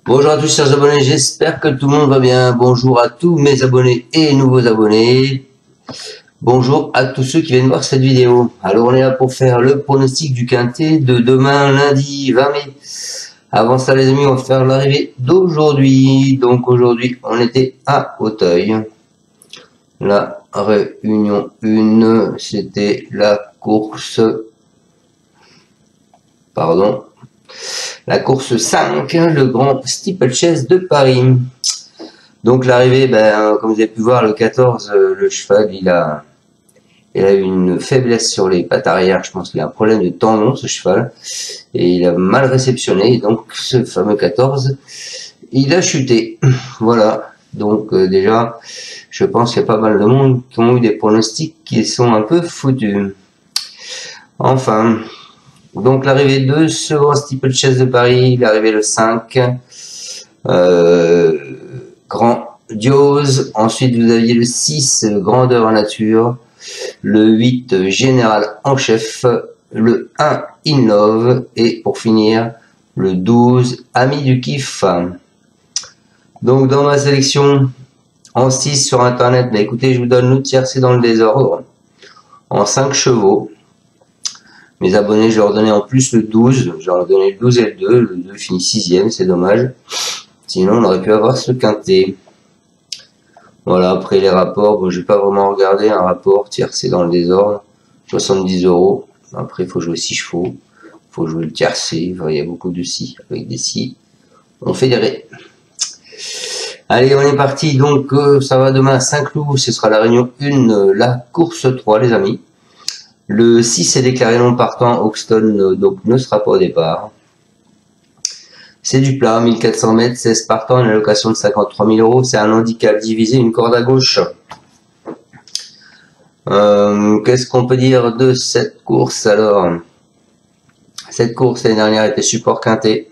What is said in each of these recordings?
Bonjour à tous chers abonnés, j'espère que tout le monde va bien. Bonjour à tous mes abonnés et nouveaux abonnés. Bonjour à tous ceux qui viennent voir cette vidéo. Alors on est là pour faire le pronostic du quintet de demain lundi 20 mai. Avant ça les amis, on va faire l'arrivée d'aujourd'hui. Donc aujourd'hui on était à Auteuil. La réunion 1, c'était la course... Pardon. La course 5, le grand steeplechase de Paris. Donc l'arrivée, comme vous avez pu voir, le 14, le cheval, il a eu une faiblesse sur les pattes arrière. Je pense qu'il a un problème de tendon, ce cheval. Et il a mal réceptionné. Donc ce fameux 14, il a chuté. Voilà. Donc déjà, je pense qu'il y a pas mal de monde qui ont eu des pronostics qui sont un peu foutus. Enfin... Donc l'arrivée de ce grand steeplechase de Paris, l'arrivée le 5, grandiose. Ensuite vous aviez le 6, grandeur nature, le 8, général en chef, le 1, innove, et pour finir, le 12, ami du kiff. Donc dans ma sélection, en 6 sur internet, écoutez, je vous donne le tiercé dans le désordre, en 5 chevaux. Mes abonnés, je leur donnais en plus le 12, je leur donnais le 12 et le 2 finit 6ème, c'est dommage. Sinon, on aurait pu avoir ce quintet. Voilà, après les rapports, bon, je vais pas vraiment regarder un rapport, tiercé dans le désordre, 70 €. Après, il faut jouer 6 chevaux, il faut jouer le tiercé, enfin, il y a beaucoup de si, avec des si. On fait des ré. Allez, on est parti, donc ça va demain à Saint-Cloud, ce sera la réunion 1, la course 3, les amis. Le 6 est déclaré non partant, Hoxton donc ne sera pas au départ. C'est du plat, 1400 mètres, 16 partants, une allocation de 53 000 €. C'est un handicap divisé, une corde à gauche. Qu'est-ce qu'on peut dire de cette course alors? Cette course l'année dernière était support quintet.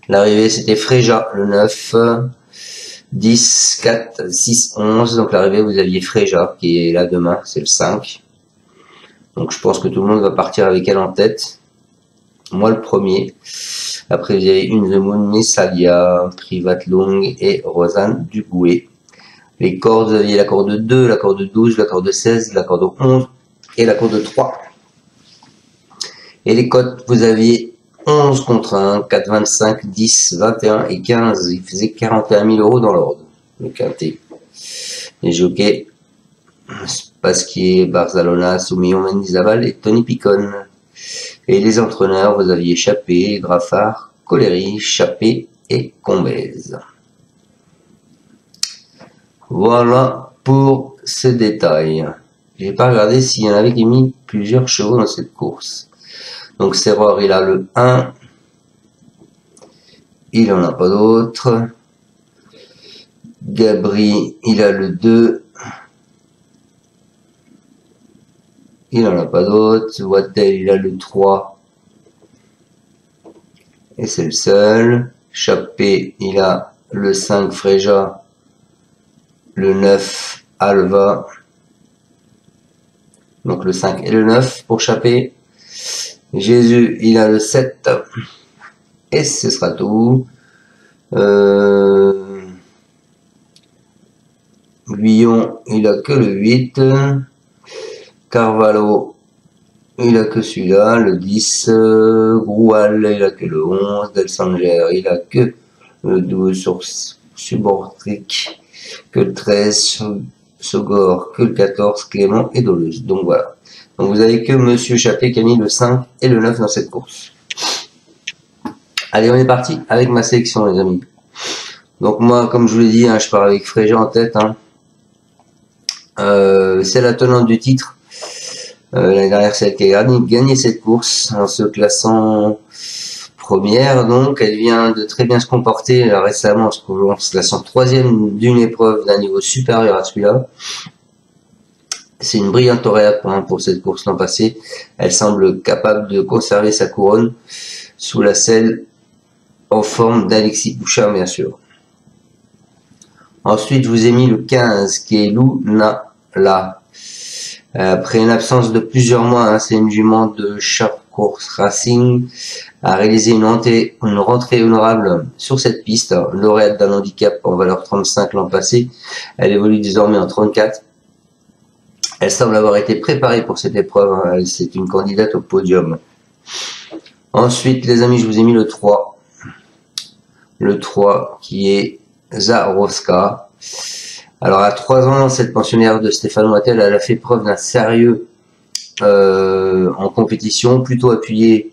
L'arrivée c'était Fréja, le 9, 10, 4, 6, 11. Donc l'arrivée vous aviez Fréja qui est là demain, c'est le 5. Donc je pense que tout le monde va partir avec elle en tête. Moi le premier. Après vous avez une The Moon, Messalia, Private Long et Rosanne Dugouet. Les cordes, vous aviez la corde 2, la corde 12, la corde 16, la corde 11 et la corde 3. Et les cotes, vous aviez 11 contre 1, 4, 25, 10, 21 et 15. Il faisait 41 000 € dans l'ordre, le quintet. Les jockeys, Pasquier, Barzalona, Soumillon, Mendizabal et Tony Picon. Et les entraîneurs, vous aviez Chappé, Graffard, Collery, Chappé et Combez. Voilà pour ce détail. J'ai pas regardé s'il y en avait qui mis plusieurs chevaux dans cette course. Donc Serreur, il a le 1. Il en a pas d'autre. Gabri, il a le 2. Il n'en a pas d'autres. Wattel, il a le 3. Et c'est le seul. Chappé, il a le 5 Fréja. Le 9 Alva. Donc le 5 et le 9 pour Chappé. Jésus, il a le 7. Et ce sera tout. Guillon, il a que le 8. Carvalho, il a que celui-là, le 10, Groual, il a que le 11, Delsanger, il a que le 12 sur Subortric, que le 13, Sogor, que le 14, Clément et Dolus. Donc voilà. Donc vous avez que Monsieur Chappé qui a mis le 5 et le 9 dans cette course. Allez, on est parti avec ma sélection, les amis. Donc moi, comme je vous l'ai dit, je pars avec Fréja en tête. C'est la tenante du titre. L'année dernière, c'est elle qui a gagné cette course en se classant première. Donc, elle vient de très bien se comporter récemment, en se classant troisième d'une épreuve d'un niveau supérieur à celui-là. C'est une brillante lauréate pour cette course l'an passé. Elle semble capable de conserver sa couronne sous la selle en forme d'Alexis Bouchard, bien sûr. Ensuite, je vous ai mis le 15 qui est Luna La. Après une absence de plusieurs mois, c'est une jument de Course Racing a réalisé une rentrée honorable sur cette piste, lauréate d'un handicap en valeur 35 l'an passé. Elle évolue désormais en 34. Elle semble avoir été préparée pour cette épreuve, hein. C'est une candidate au podium. Ensuite, les amis, je vous ai mis le 3. Le 3 qui est Zarovska. Alors, à 3 ans, cette pensionnaire de Stéphane Wattel, elle a fait preuve d'un sérieux en compétition, plutôt appuyée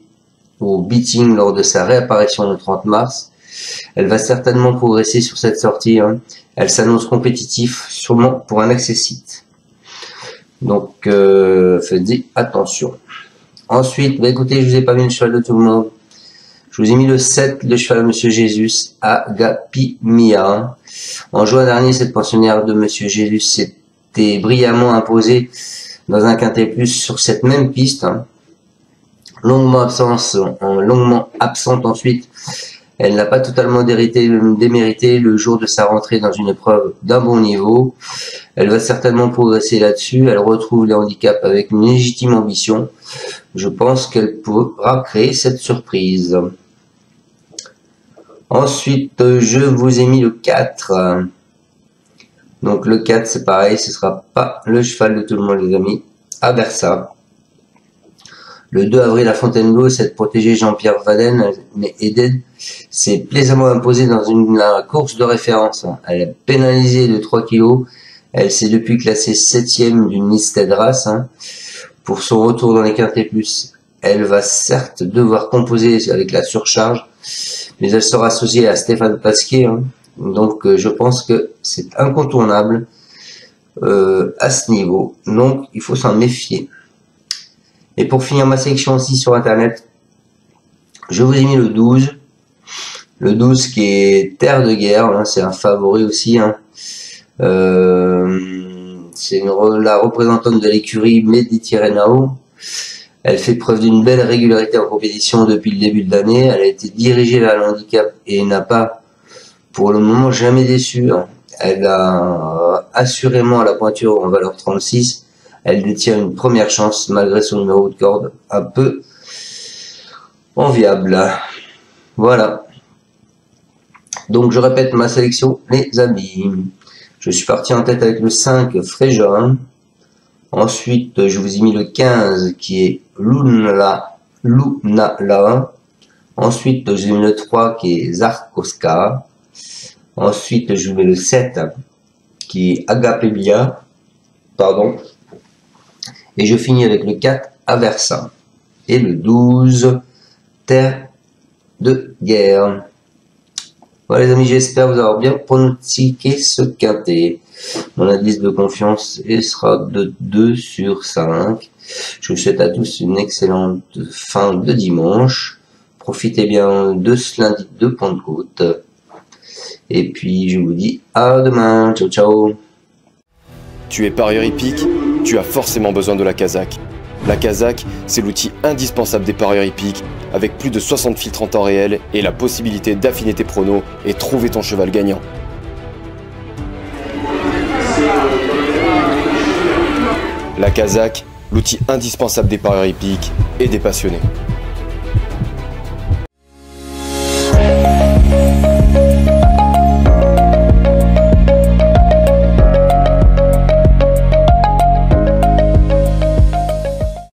au beating lors de sa réapparition le 30 mars. Elle va certainement progresser sur cette sortie, hein. Elle s'annonce compétitive, sûrement pour un accessite. Donc, faites attention. Ensuite, bah écoutez, je vous ai pas mis le cheval de tout le monde. Je vous ai mis le 7, le cheval de Monsieur Jésus, Agapimia. En juin dernier, cette pensionnaire de Monsieur Jésus s'était brillamment imposée dans un quintet plus sur cette même piste, hein. Longuement absente ensuite. Elle n'a pas totalement démérité le jour de sa rentrée dans une épreuve d'un bon niveau. Elle va certainement progresser là-dessus. Elle retrouve les handicaps avec une légitime ambition. Je pense qu'elle pourra créer cette surprise. Ensuite, je vous ai mis le 4. Donc le 4, c'est pareil, ce sera pas le cheval de tout le monde, les amis. Aversa. Le 2 avril à Fontainebleau, cette protégée Jean-Pierre Vaden, mais Eden, s'est plaisamment imposée dans une course de référence. Elle a pénalisé de 3 kg. Elle s'est depuis classée 7e d'une listed race, hein. Pour son retour dans les quintets plus, elle va certes devoir composer avec la surcharge, mais elle sera associée à Stéphane Pasquier, hein. Donc je pense que c'est incontournable à ce niveau. Donc il faut s'en méfier. Et pour finir ma sélection aussi sur internet, je vous ai mis le 12. Le 12 qui est Terre de Guerre, hein, c'est un favori aussi, hein. C'est la représentante de l'écurie Mediterraneo. Elle fait preuve d'une belle régularité en compétition depuis le début de l'année. Elle a été dirigée vers le handicap et n'a pas, pour le moment, jamais déçu, hein. Elle a assurément la pointure en valeur 36. Elle détient une première chance malgré son numéro de corde un peu enviable. Voilà. Donc je répète ma sélection, les amis. Je suis parti en tête avec le 5, Fréjon. Ensuite, je vous ai mis le 15 qui est Lunala. Ensuite, je vous ai mis le 3 qui est Zarkoska. Ensuite, je vous mets le 7 qui est Agapimia. Pardon. Et je finis avec le 4, Aversa. Et le 12, Terre de Guerre. Voilà les amis, j'espère vous avoir bien pronostiqué ce quintet. Mon indice de confiance sera de 2 sur 5. Je vous souhaite à tous une excellente fin de dimanche. Profitez bien de ce lundi de Pentecôte. Et puis je vous dis à demain. Ciao ciao. Tu es parieur hippique, tu as forcément besoin de la Kazakh. La Kazakh, c'est l'outil indispensable des parieurs hippiques, avec plus de 60 filtres en temps réel et la possibilité d'affiner tes pronos et trouver ton cheval gagnant. La Kazakh, l'outil indispensable des parieurs hippiques et des passionnés.